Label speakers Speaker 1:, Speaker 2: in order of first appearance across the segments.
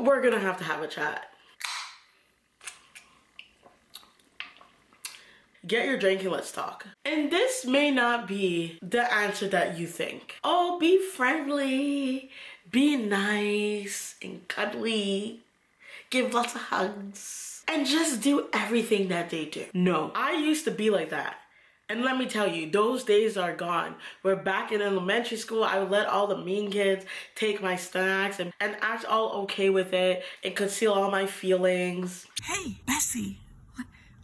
Speaker 1: we're gonna have to have a chat. Get your drink and let's talk. And this may not be the answer that you think. Oh, be friendly, be nice and cuddly, give lots of hugs, and just do everything that they do. No, I used to be like that. And let me tell you, those days are gone. Where back in elementary school, I would let all the mean kids take my snacks and act all okay with it and conceal all my feelings. Hey, Bestie.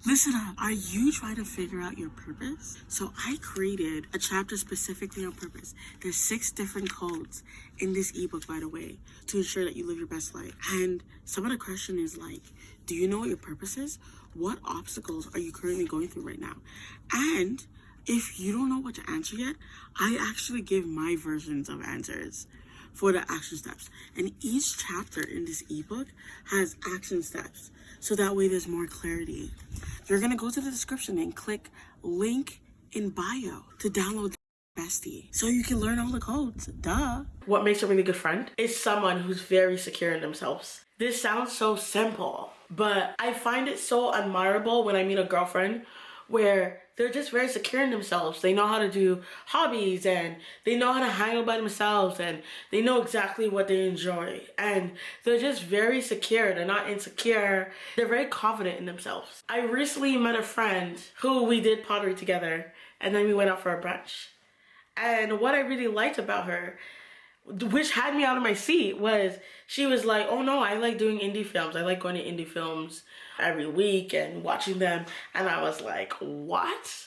Speaker 1: Listen up. Are you trying to figure out your purpose? So I created a chapter specifically on purpose. There's 6 different codes in this ebook, by the way, to ensure that you live your best life. And some of the question is like, do you know what your purpose is? What obstacles are you currently going through right now? And if you don't know what to answer yet, I actually give my versions of answers for the action steps. And each chapter in this ebook has action steps. So that way there's more clarity. You're gonna go to the description and click link in bio to download Bestie so you can learn all the codes. Duh. What makes a really good friend is someone who's very secure in themselves. This sounds so simple, but I find it so admirable when I meet a girlfriend where they're just very secure in themselves. They know how to do hobbies and they know how to hang out by themselves and they know exactly what they enjoy. And they're just very secure. They're not insecure. They're very confident in themselves. I recently met a friend who we did pottery together and then we went out for a brunch. And what I really liked about her, which had me out of my seat, was she was like, oh no, I like doing indie films. I like going to indie films every week and watching them. And I was like, what?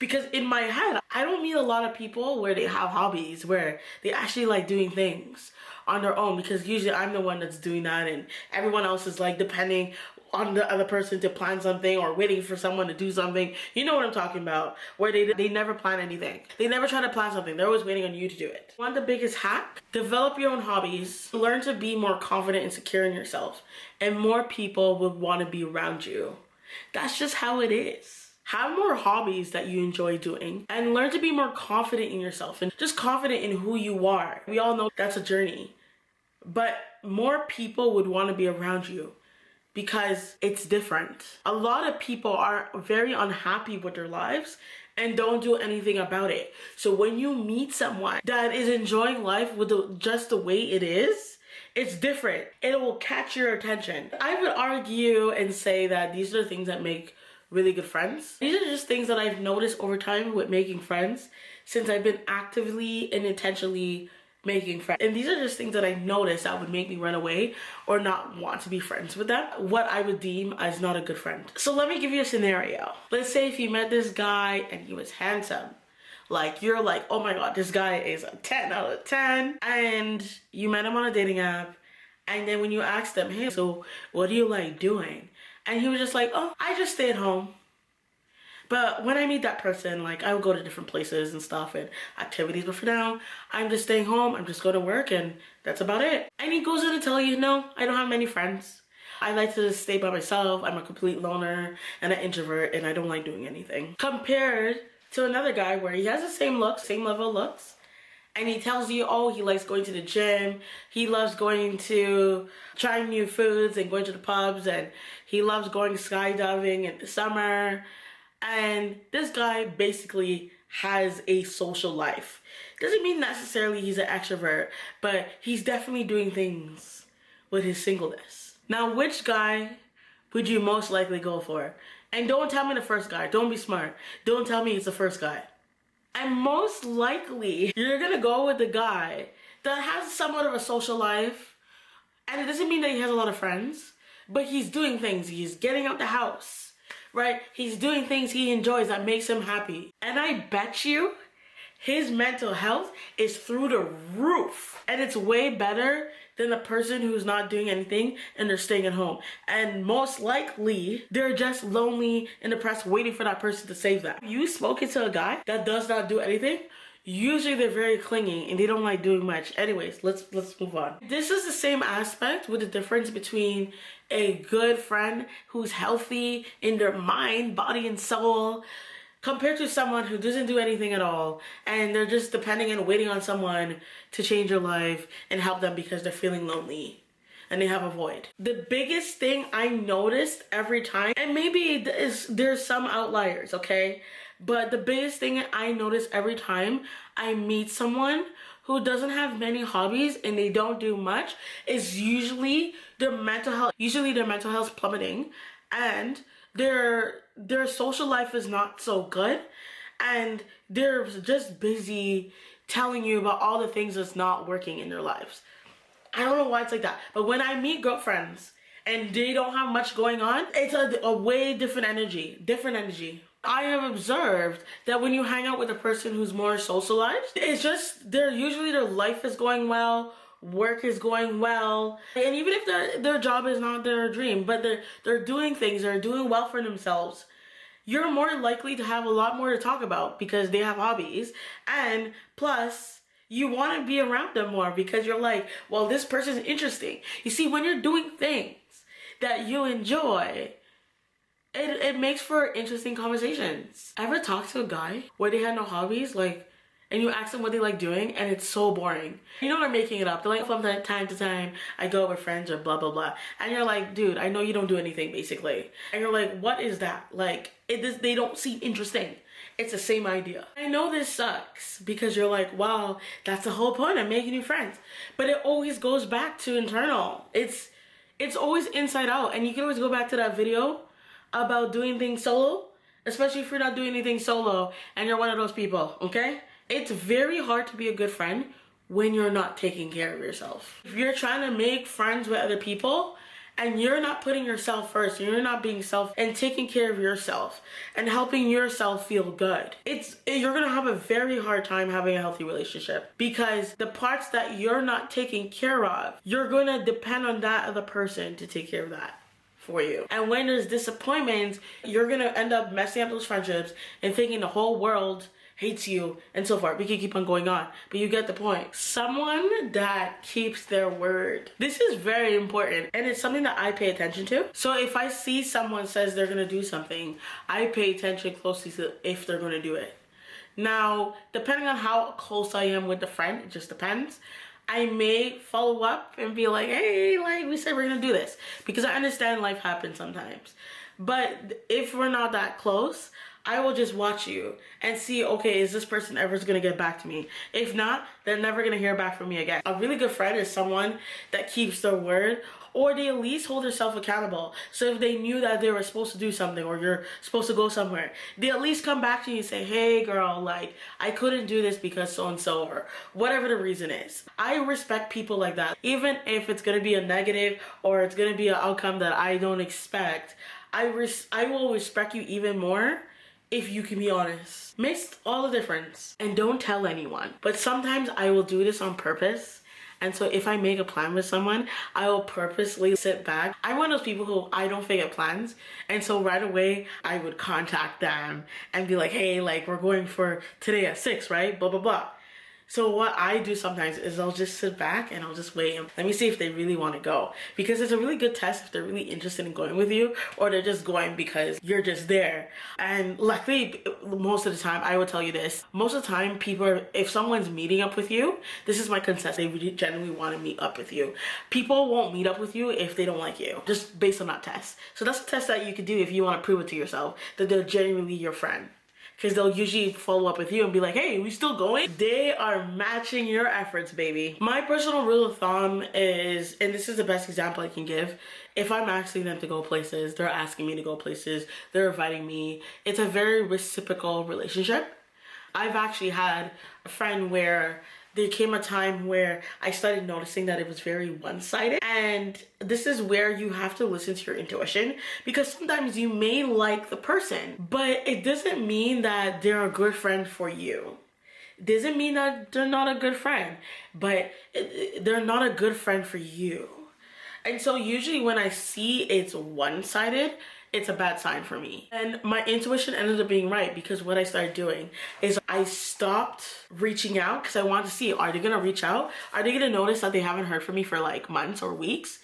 Speaker 1: Because in my head, I don't meet a lot of people where they have hobbies, where they actually like doing things on their own, because usually I'm the one that's doing that and everyone else is like depending on the other person to plan something or waiting for someone to do something. You know what I'm talking about, where they never plan anything. They never try to plan something. They're always waiting on you to do it. One of the biggest hack, develop your own hobbies. Learn to be more confident and secure in yourself, and more people would want to be around you. That's just how it is. Have more hobbies that you enjoy doing and learn to be more confident in yourself and just confident in who you are. We all know that's a journey, but more people would want to be around you because it's different. A lot of people are very unhappy with their lives and don't do anything about it. So when you meet someone that is enjoying life with just the way it is, it's different. It will catch your attention. I would argue and say that these are the things that make really good friends. These are just things that I've noticed over time with making friends since I've been actively and intentionally making friends. And these are just things that I noticed that would make me run away or not want to be friends with them. What I would deem as not a good friend. So let me give you a scenario. Let's say if you met this guy and he was handsome. Like, you're like, oh my god, this guy is a 10 out of 10. And you met him on a dating app. And then when you asked him, hey, so what do you like doing? And he was just like, oh, I just stay at home. But when I meet that person, like, I would go to different places and stuff and activities. But for now, I'm just staying home. I'm just going to work and that's about it. And he goes in to tell you, no, I don't have many friends. I like to stay by myself. I'm a complete loner and an introvert and I don't like doing anything. Compared to another guy where he has the same looks, same level of looks. And he tells you, oh, he likes going to the gym. He loves going to trying new foods and going to the pubs. And he loves going skydiving in the summer. And this guy basically has a social life. Doesn't mean necessarily he's an extrovert, but he's definitely doing things with his singleness. Now, which guy would you most likely go for? And don't tell me the first guy. Don't be smart. Don't tell me it's the first guy. And most likely, you're gonna go with the guy that has somewhat of a social life. And it doesn't mean that he has a lot of friends, but he's doing things. He's getting out the house, right? He's doing things he enjoys that makes him happy. And I bet you his mental health is through the roof. And it's way better than the person who's not doing anything and they're staying at home. And most likely, they're just lonely and depressed waiting for that person to save them. You spoken to a guy that does not do anything, usually they're very clingy and they don't like doing much. Anyways, let's move on. This is the same aspect with the difference between a good friend who's healthy in their mind, body, and soul, compared to someone who doesn't do anything at all and they're just depending and waiting on someone to change their life and help them because they're feeling lonely and they have a void. The biggest thing I noticed every time, and maybe there's some outliers, okay? But the biggest thing I notice every time I meet someone who doesn't have many hobbies and they don't do much is usually their mental health plummeting, and their social life is not so good, and they're just busy telling you about all the things that's not working in their lives. I don't know why it's like that, but when I meet girlfriends and they don't have much going on, it's a way different energy. I have observed that when you hang out with a person who's more socialized, it's just their life is going well, work is going well, and even if their job is not their dream, but they're doing things, they're doing well for themselves, you're more likely to have a lot more to talk about because they have hobbies, and plus you want to be around them more because you're like, well, this person's interesting. You see, when you're doing things that you enjoy, it makes for interesting conversations. Ever talk to a guy where they had no hobbies, like, and you ask them what they like doing, and it's so boring? You know they're making it up. They're like, from time to time, I go with friends or blah, blah, blah. And you're like, dude, I know you don't do anything, basically. And you're like, what is that? Like, they don't seem interesting. It's the same idea. I know this sucks because you're like, wow, that's the whole point of making new friends. But it always goes back to internal. It's always inside out. And you can always go back to that video about doing things solo, especially if you're not doing anything solo and you're one of those people, okay? It's very hard to be a good friend when you're not taking care of yourself. If you're trying to make friends with other people and you're not putting yourself first, you're not being self and taking care of yourself and helping yourself feel good, you're gonna have a very hard time having a healthy relationship, because the parts that you're not taking care of, you're gonna depend on that other person to take care of that for you. And when there's disappointments, you're gonna end up messing up those friendships and thinking the whole world hates you and so forth. We can keep on going on, but you get the point. Someone that keeps their word. This is very important, and it's something that I pay attention to. So if I see someone says they're gonna do something, I pay attention closely to if they're gonna do it. Now, depending on how close I am with the friend, it just depends. I may follow up and be like, hey, like we said we're gonna do this, because I understand life happens sometimes. But if we're not that close, I will just watch you and see, okay, is this person ever gonna get back to me? If not, they're never gonna hear back from me again. A really good friend is someone that keeps their word, or they at least hold themselves accountable. So if they knew that they were supposed to do something, or you're supposed to go somewhere, they at least come back to you and say, hey girl, like, I couldn't do this because so-and-so, or whatever the reason is. I respect people like that. Even if it's gonna be a negative, or it's gonna be an outcome that I don't expect, I will respect you even more if you can be honest. Makes all the difference. And don't tell anyone. But sometimes I will do this on purpose. And so if I make a plan with someone, I will purposely sit back. I'm one of those people who I don't forget plans. And so right away, I would contact them and be like, hey, like, we're going for today at 6, right? Blah, blah, blah. So what I do sometimes is I'll just sit back and I'll just wait and let me see if they really want to go. Because it's a really good test if they're really interested in going with you, or they're just going because you're just there. And luckily, most of the time, I will tell you this. Most of the time, if someone's meeting up with you, this is my consensus, they really genuinely want to meet up with you. People won't meet up with you if they don't like you, just based on that test. So that's a test that you could do if you want to prove it to yourself, that they're genuinely your friend. Because they'll usually follow up with you and be like, hey, we still going? They are matching your efforts, baby. My personal rule of thumb is, and this is the best example I can give, if I'm asking them to go places, they're asking me to go places, they're inviting me, it's a very reciprocal relationship. I've actually had a friend where there came a time where I started noticing that it was very one-sided. And this is where you have to listen to your intuition, because sometimes you may like the person, but it doesn't mean that they're a good friend for you. It doesn't mean that they're not a good friend, but they're not a good friend for you. And so usually when I see it's one-sided, it's a bad sign for me. And my intuition ended up being right, because what I started doing is I stopped reaching out, because I wanted to see, are they gonna reach out? Are they gonna notice that they haven't heard from me for like months or weeks?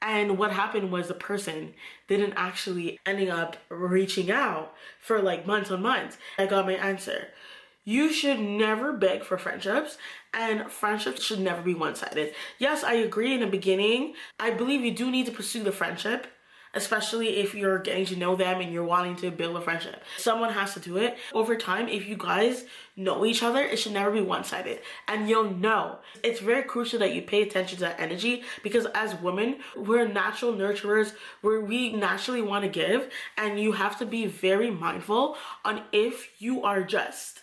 Speaker 1: And what happened was the person didn't actually ending up reaching out for like months on months. I got my answer. You should never beg for friendships, and friendships should never be one-sided. Yes, I agree in the beginning. I believe you do need to pursue the friendship, especially if you're getting to know them and you're wanting to build a friendship. Someone has to do it. Over time, if you guys know each other, it should never be one-sided. And you'll know. It's very crucial that you pay attention to that energy, because as women, we're natural nurturers where we naturally want to give, and you have to be very mindful on if you are just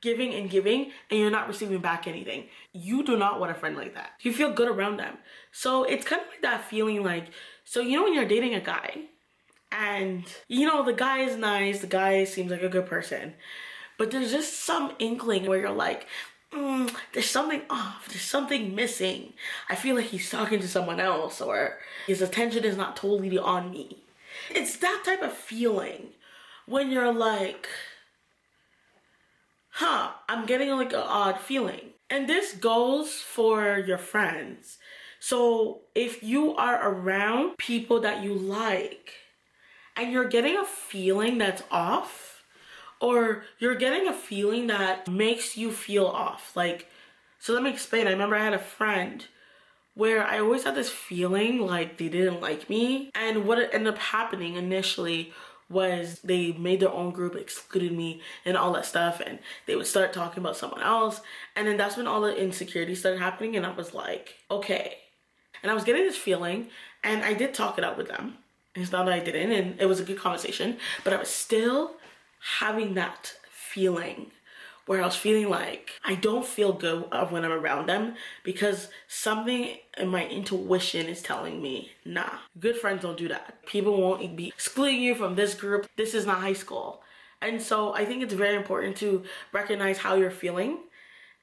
Speaker 1: giving and giving and you're not receiving back anything. You do not want a friend like that. You feel good around them. So it's kind of like that feeling like, so you know when you're dating a guy and you know the guy is nice, the guy seems like a good person, but there's just some inkling where you're like, there's something off, there's something missing. I feel like he's talking to someone else, or his attention is not totally on me. It's that type of feeling when you're like, I'm getting like an odd feeling. And this goes for your friends. So if you are around people that you like and you're getting a feeling that's off, or you're getting a feeling that makes you feel off, like, so let me explain. I remember I had a friend where I always had this feeling like they didn't like me, and what ended up happening initially was they made their own group, excluded me and all that stuff, and they would start talking about someone else, and then that's when all the insecurity started happening, and I was like, okay. And I was getting this feeling, and I did talk it out with them. It's not that I didn't, and it was a good conversation, but I was still having that feeling where I was feeling like I don't feel good when I'm around them, because something in my intuition is telling me, nah, good friends don't do that. People won't be excluding you from this group. This is not high school. And so I think it's very important to recognize how you're feeling.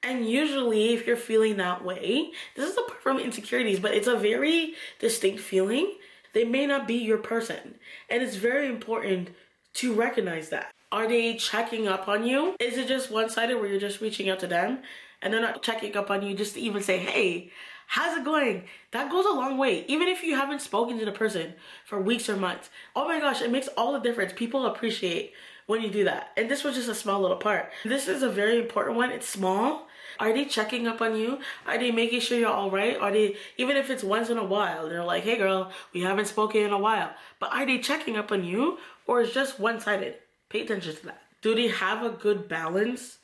Speaker 1: And usually if you're feeling that way, this is apart from insecurities, but it's a very distinct feeling. They may not be your person. And it's very important to recognize that. Are they checking up on you? Is it just one-sided where you're just reaching out to them and they're not checking up on you just to even say, hey, how's it going? That goes a long way. Even if you haven't spoken to the person for weeks or months. Oh my gosh, it makes all the difference. People appreciate when you do that. And this was just a small little part. This is a very important one. It's small. Are they checking up on you? Are they making sure you're all right? Are they, even if it's once in a while, they're like, hey girl, we haven't spoken in a while. But are they checking up on you, or is it just one-sided? Pay attention to that. Do they have a good balance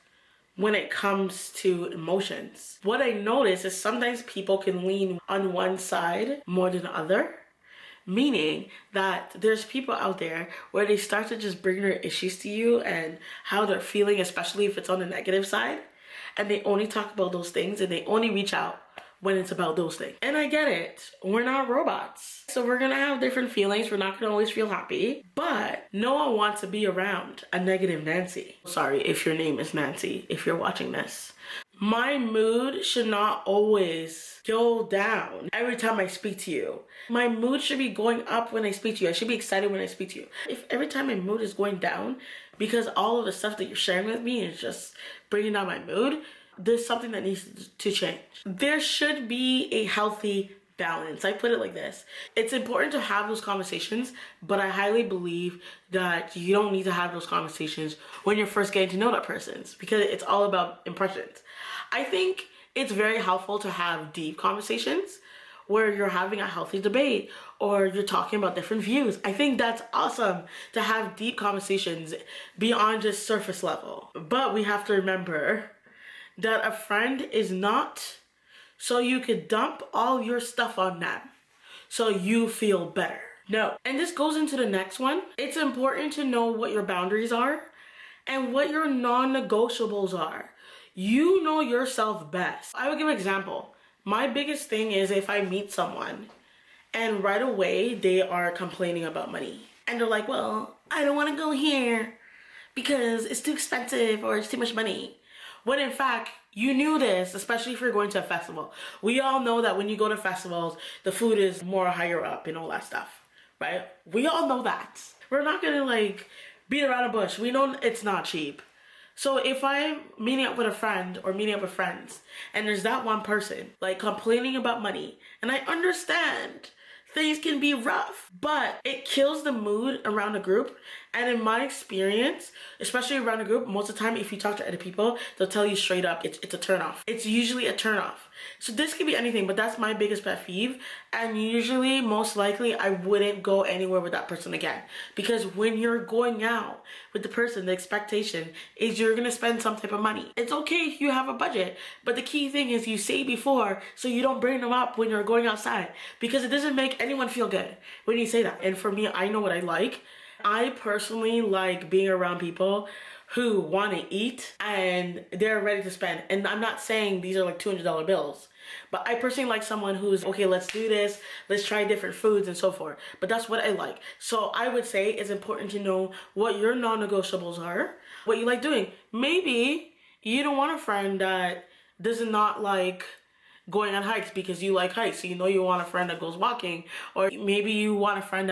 Speaker 1: when it comes to emotions? What I notice is sometimes people can lean on one side more than the other. Meaning that there's people out there where they start to just bring their issues to you and how they're feeling, especially if it's on the negative side. And they only talk about those things, and they only reach out when it's about those things. And I get it. We're not robots. So we're gonna have different feelings. We're not gonna always feel happy. But no one wants to be around a negative Nancy. Sorry if your name is Nancy, if you're watching this. My mood should not always go down every time I speak to you. My mood should be going up when I speak to you. I should be excited when I speak to you. If every time my mood is going down because all of the stuff that you're sharing with me is just bringing down my mood, there's something that needs to change. There should be a healthy balance. I put it like this. It's important to have those conversations, but I highly believe that you don't need to have those conversations when you're first getting to know that person, because it's all about impressions. I think it's very helpful to have deep conversations where you're having a healthy debate or you're talking about different views. I think that's awesome to have deep conversations beyond just surface level. But we have to remember that a friend is not so you could dump all your stuff on them so you feel better. No. And this goes into the next one. It's important to know what your boundaries are and what your non-negotiables are. You know yourself best. I will give an example. My biggest thing is if I meet someone and right away they are complaining about money. And they're like, well, I don't want to go here because it's too expensive or it's too much money. When in fact, you knew this, especially if you're going to a festival. We all know that when you go to festivals, the food is more higher up and all that stuff, right? We all know that. We're not gonna like beat around the bush. We know it's not cheap. So if I'm meeting up with a friend or meeting up with friends and there's that one person like complaining about money, and I understand things can be rough, but it kills the mood around the group And in my experience, especially around a group, most of the time if you talk to other people, they'll tell you straight up it's a turn off. It's usually a turn off. So this could be anything, but that's my biggest pet peeve. And usually, most likely, I wouldn't go anywhere with that person again. Because when you're going out with the person, the expectation is you're gonna spend some type of money. It's okay if you have a budget, but the key thing is you say before so you don't bring them up when you're going outside. Because it doesn't make anyone feel good when you say that. And for me, I know what I like. I personally like being around people who want to eat and they're ready to spend. And I'm not saying these are like $200 bills, but I personally like someone who's, okay, let's do this, let's try different foods and so forth. But that's what I like. So I would say it's important to know what your non-negotiables are, what you like doing. Maybe you don't want a friend that does not like going on hikes because you like hikes. So you know you want a friend that goes walking, or maybe you want a friend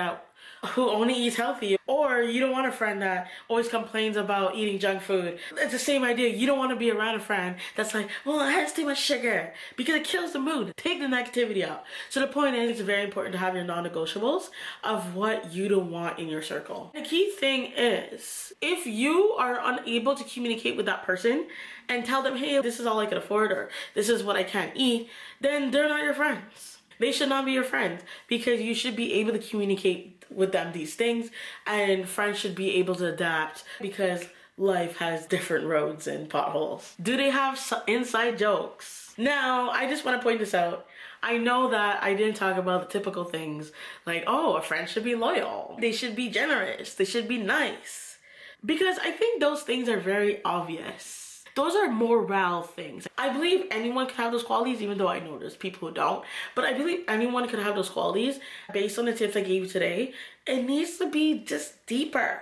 Speaker 1: who only eats healthy, or you don't want a friend that always complains about eating junk food. It's the same idea. You don't want to be around a friend that's like, well, it has too much sugar, because it kills the mood. Take the negativity out. So the point is, it's very important to have your non-negotiables of what you don't want in your circle. The key thing is, if you are unable to communicate with that person and tell them, hey, this is all I can afford, or this is what I can't eat, then they're not your friends. They should not be your friends, because you should be able to communicate with them these things, and friends should be able to adapt because life has different roads and potholes. Do they have inside jokes? Now, I just want to point this out. I know that I didn't talk about the typical things like, oh, a friend should be loyal. They should be generous. They should be nice. Because I think those things are very obvious. Those are morale things. I believe anyone can have those qualities, even though I know there's people who don't. But I believe anyone can have those qualities based on the tips I gave you today. It needs to be just deeper.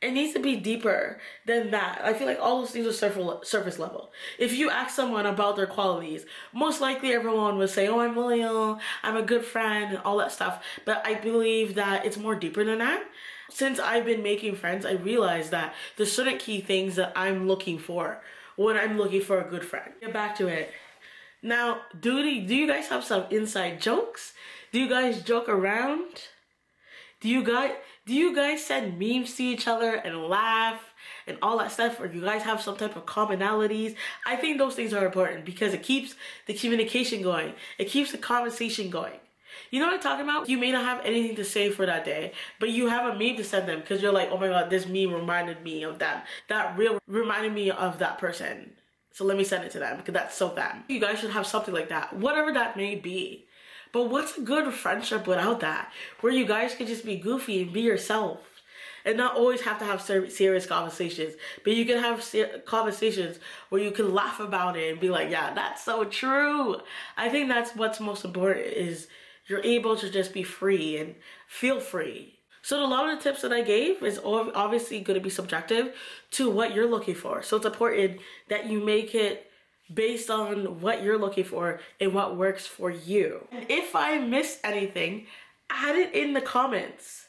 Speaker 1: It needs to be deeper than that. I feel like all those things are surface level. If you ask someone about their qualities, most likely everyone would say, oh, I'm loyal, I'm a good friend, and all that stuff. But I believe that it's more deeper than that. Since I've been making friends, I realized that there's certain key things that I'm looking for when I'm looking for a good friend. Get back to it. Now, do you guys have some inside jokes? Do you guys joke around? Do you guys send memes to each other and laugh and all that stuff? Or do you guys have some type of commonalities? I think those things are important because it keeps the communication going. It keeps the conversation going. You know what I'm talking about? You may not have anything to say for that day, but you have a meme to send them because you're like, oh my god, this meme reminded me of them. That reel reminded me of that person. So let me send it to them because that's so them. You guys should have something like that, whatever that may be. But what's a good friendship without that? Where you guys can just be goofy and be yourself. And not always have to have serious conversations. But you can have conversations where you can laugh about it and be like, yeah, that's so true. I think that's what's most important, is you're able to just be free and feel free. So a lot of the tips that I gave is obviously going to be subjective to what you're looking for. So it's important that you make it based on what you're looking for and what works for you. And if I missed anything, add it in the comments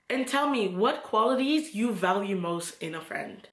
Speaker 1: and tell me what qualities you value most in a friend.